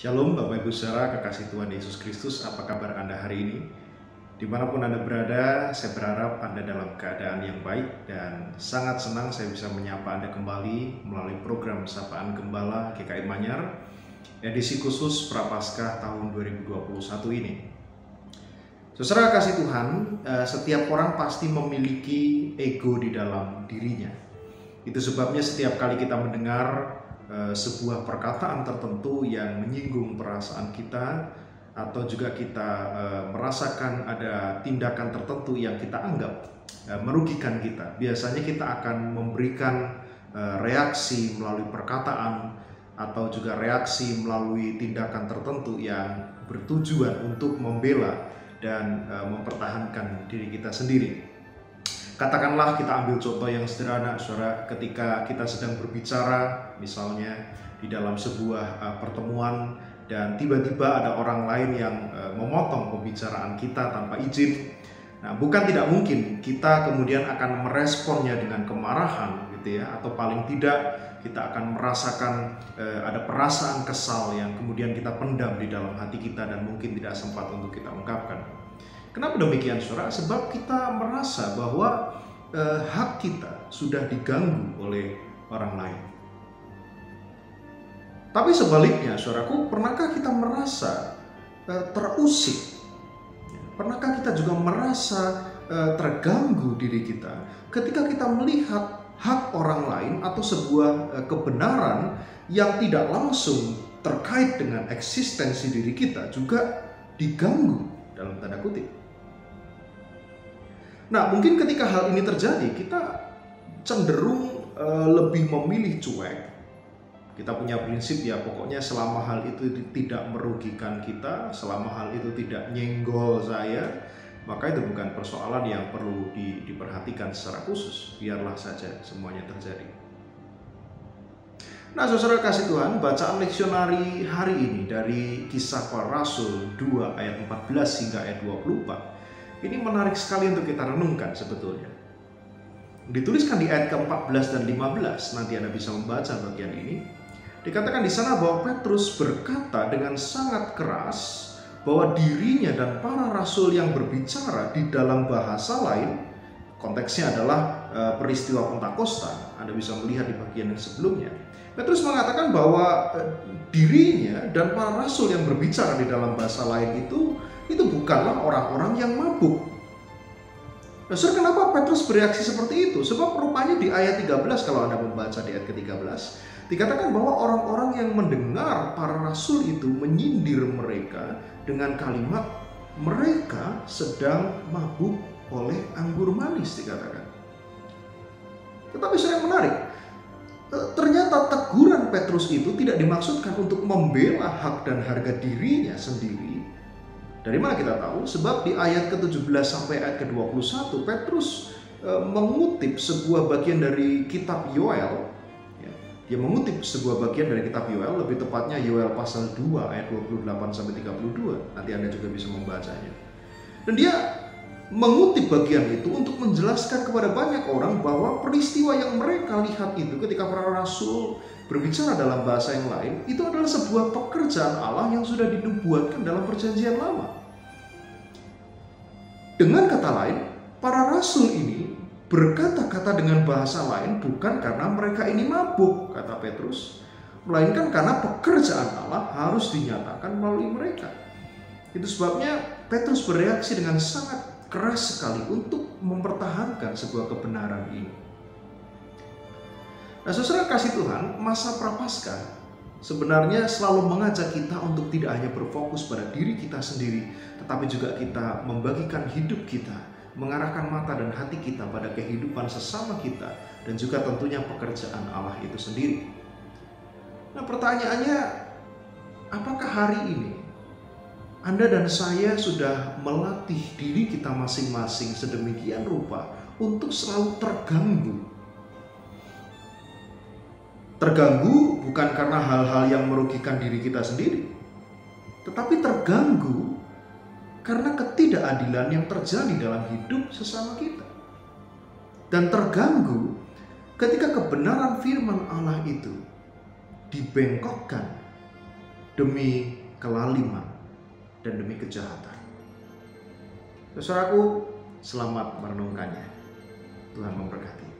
Shalom Bapak Ibu Saudara kekasih Tuhan Yesus Kristus, apa kabar Anda hari ini? Dimanapun Anda berada, saya berharap Anda dalam keadaan yang baik dan sangat senang saya bisa menyapa Anda kembali melalui program Sapaan Gembala GKI Manyar, edisi khusus Prapaskah tahun 2021 ini. Saudara kasih Tuhan, setiap orang pasti memiliki ego di dalam dirinya. Itu sebabnya setiap kali kita mendengar sebuah perkataan tertentu yang menyinggung perasaan kita, atau juga kita merasakan ada tindakan tertentu yang kita anggap merugikan kita, biasanya kita akan memberikan reaksi melalui perkataan atau juga reaksi melalui tindakan tertentu yang bertujuan untuk membela dan mempertahankan diri kita sendiri. Katakanlah kita ambil contoh yang sederhana, saudara, ketika kita sedang berbicara, misalnya di dalam sebuah pertemuan, dan tiba-tiba ada orang lain yang memotong pembicaraan kita tanpa izin. Nah, bukan tidak mungkin kita kemudian akan meresponnya dengan kemarahan, gitu ya, atau paling tidak kita akan merasakan ada perasaan kesal yang kemudian kita pendam di dalam hati kita dan mungkin tidak sempat untuk kita ungkapkan. Kenapa demikian, saudara? Sebab kita merasa bahwa hak kita sudah diganggu oleh orang lain. Tapi sebaliknya, saudaraku, pernahkah kita merasa terusik? Pernahkah kita juga merasa terganggu diri kita ketika kita melihat hak orang lain atau sebuah kebenaran yang tidak langsung terkait dengan eksistensi diri kita juga diganggu dalam tanda kutip? Nah, mungkin ketika hal ini terjadi, kita cenderung lebih memilih cuek. Kita punya prinsip, ya pokoknya selama hal itu tidak merugikan kita, selama hal itu tidak nyenggol saya, maka itu bukan persoalan yang perlu diperhatikan secara khusus. Biarlah saja semuanya terjadi. Nah, saudara kasih Tuhan, bacaan leksionari hari ini dari Kisah Para Rasul 2 ayat 14 hingga ayat 24. Ini menarik sekali untuk kita renungkan sebetulnya. Dituliskan di ayat ke-14 dan 15, nanti Anda bisa membaca bagian ini. Dikatakan di sana bahwa Petrus berkata dengan sangat keras bahwa dirinya dan para rasul yang berbicara di dalam bahasa lain, konteksnya adalah peristiwa Pentakosta. Anda bisa melihat di bagian yang sebelumnya. Petrus mengatakan bahwa dirinya dan para rasul yang berbicara di dalam bahasa lain itu bukanlah orang-orang yang mabuk. Nah, saudara, kenapa Petrus bereaksi seperti itu? Sebab rupanya di ayat 13, kalau Anda membaca di ayat ke-13, dikatakan bahwa orang-orang yang mendengar para rasul itu menyindir mereka dengan kalimat mereka sedang mabuk oleh anggur manis, dikatakan. Tetapi saya menarik, ternyata teguran Petrus itu tidak dimaksudkan untuk membela hak dan harga dirinya sendiri. Dari mana kita tahu? Sebab di ayat ke-17 sampai ayat ke-21, Petrus mengutip sebuah bagian dari kitab Yoel. Dia mengutip sebuah bagian dari kitab Yoel, lebih tepatnya Yoel pasal 2 ayat 28 sampai 32. Nanti Anda juga bisa membacanya. Dan dia mengutip bagian itu untuk menjelaskan kepada banyak orang bahwa peristiwa yang mereka lihat itu ketika para rasul berbicara dalam bahasa yang lain, itu adalah sebuah pekerjaan Allah yang sudah dinubuatkan dalam perjanjian lama. Dengan kata lain, para rasul ini berkata-kata dengan bahasa lain bukan karena mereka ini mabuk, kata Petrus, melainkan karena pekerjaan Allah harus dinyatakan melalui mereka. Itu sebabnya Petrus bereaksi dengan sangat keras sekali untuk mempertahankan sebuah kebenaran ini. Nah, saudara kasih Tuhan, masa Prapaskah sebenarnya selalu mengajak kita untuk tidak hanya berfokus pada diri kita sendiri, tetapi juga kita membagikan hidup kita, mengarahkan mata dan hati kita pada kehidupan sesama kita, dan juga tentunya pekerjaan Allah itu sendiri. Nah, pertanyaannya, apakah hari ini Anda dan saya sudah melatih diri kita masing-masing sedemikian rupa untuk selalu terganggu? Terganggu bukan karena hal-hal yang merugikan diri kita sendiri, tetapi terganggu karena ketidakadilan yang terjadi dalam hidup sesama kita. Dan terganggu ketika kebenaran firman Allah itu dibengkokkan demi kelaliman, dan demi kejahatan. Saudaraku, selamat merenungkannya. Tuhan memberkati.